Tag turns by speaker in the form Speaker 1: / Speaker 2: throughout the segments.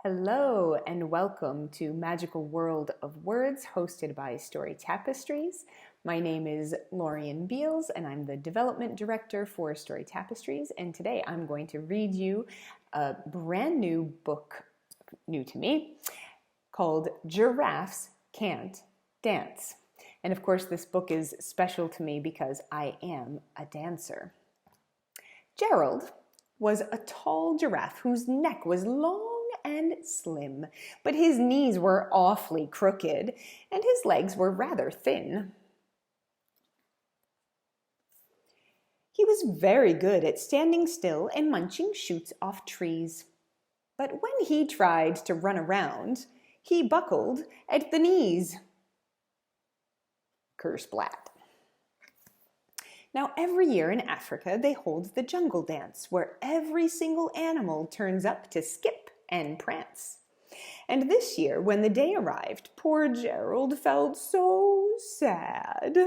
Speaker 1: Hello and welcome to Magical World of Words hosted by Story Tapestries. My name is Lorienne and I'm the Development Director for Story Tapestries, and today I'm going to read you a brand new book, new to me, called Giraffes Can't Dance. And of course this book is special to me because I am a dancer. Gerald was a tall giraffe whose neck was long and slim, but his knees were awfully crooked and his legs were rather thin. He was very good at standing still and munching shoots off trees. But when he tried to run around, he buckled at the knees. Kersplat. Now, every year in Africa, they hold the jungle dance, where every single animal turns up to skip and prance. And this year, when the day arrived, poor Gerald felt so sad,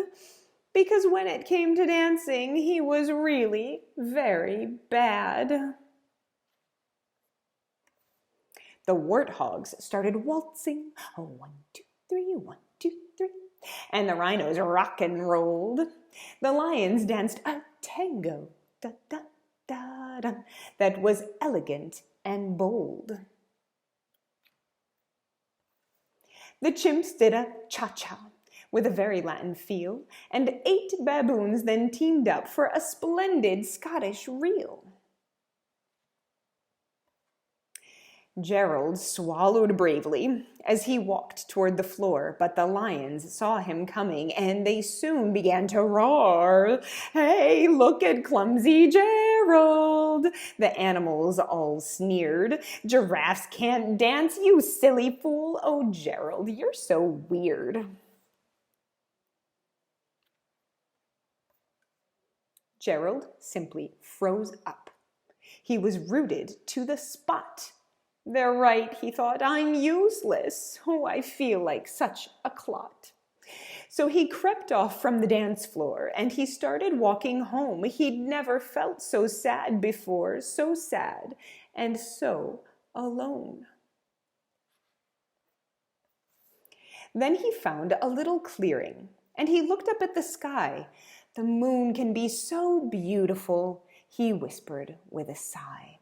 Speaker 1: because when it came to dancing, he was really very bad. The warthogs started waltzing, 1, 2, 3, 1, 2, 3, and the rhinos rock and rolled. The lions danced a tango, da da da da, that was elegant and bold. The chimps did a cha-cha with a very Latin feel, and 8 baboons then teamed up for a splendid Scottish reel. Gerald swallowed bravely as he walked toward the floor, but the lions saw him coming, and they soon began to roar. "Hey, look at clumsy Gerald!" The animals all sneered. "Giraffes can't dance, you silly fool! Oh, Gerald, you're so weird." Gerald simply froze up. He was rooted to the spot. "They're right," he thought. "I'm useless. Oh, I feel like such a clot." So he crept off from the dance floor and he started walking home. He'd never felt so sad before, so sad and so alone. Then he found a little clearing and he looked up at the sky. "The moon can be so beautiful," he whispered with a sigh.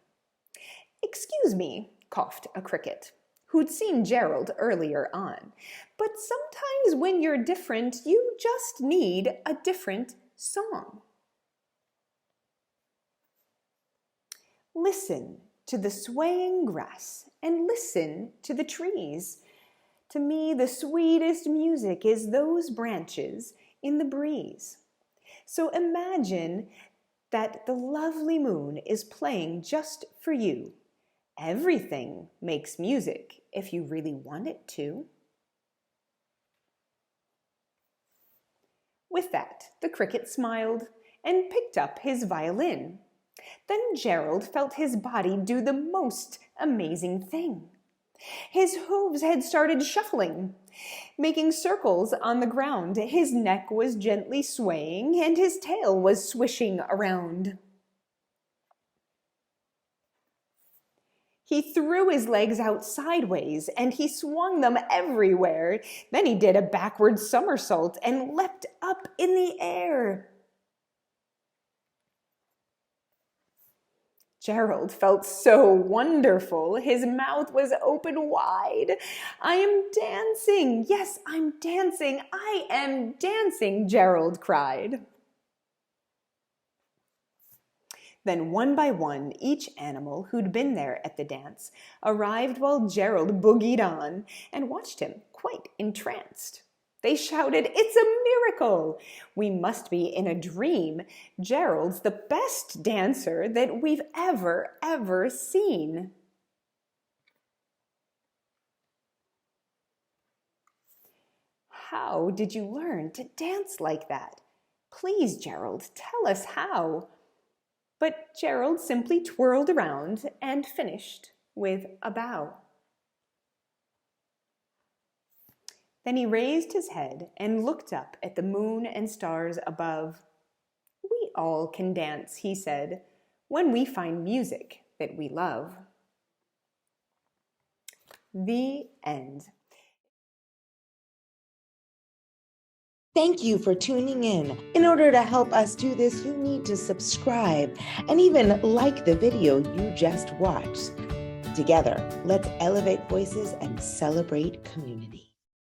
Speaker 1: "Excuse me," coughed a cricket, who'd seen Gerald earlier on, "but sometimes when you're different, you just need a different song. Listen to the swaying grass and listen to the trees. To me, the sweetest music is those branches in the breeze. So imagine that the lovely moon is playing just for you. Everything makes music if you really want it to." With that, the cricket smiled and picked up his violin. Then Gerald felt his body do the most amazing thing. His hooves had started shuffling, making circles on the ground. His neck was gently swaying and his tail was swishing around. He threw his legs out sideways and he swung them everywhere. Then he did a backward somersault and leapt up in the air. Gerald felt so wonderful. His mouth was open wide. "I am dancing. Yes, I'm dancing. I am dancing," Gerald cried. Then one by one, each animal who'd been there at the dance arrived while Gerald boogied on and watched him quite entranced. They shouted, "It's a miracle! We must be in a dream. Gerald's the best dancer that we've ever seen." "How did you learn to dance like that? Please, Gerald, tell us how." But Gerald simply twirled around and finished with a bow. Then he raised his head and looked up at the moon and stars above. "We all can dance," he said, "when we find music that we love." The end.
Speaker 2: Thank you for tuning in. In order to help us do this, you need to subscribe and even like the video you just watched. Together, let's elevate voices and celebrate community.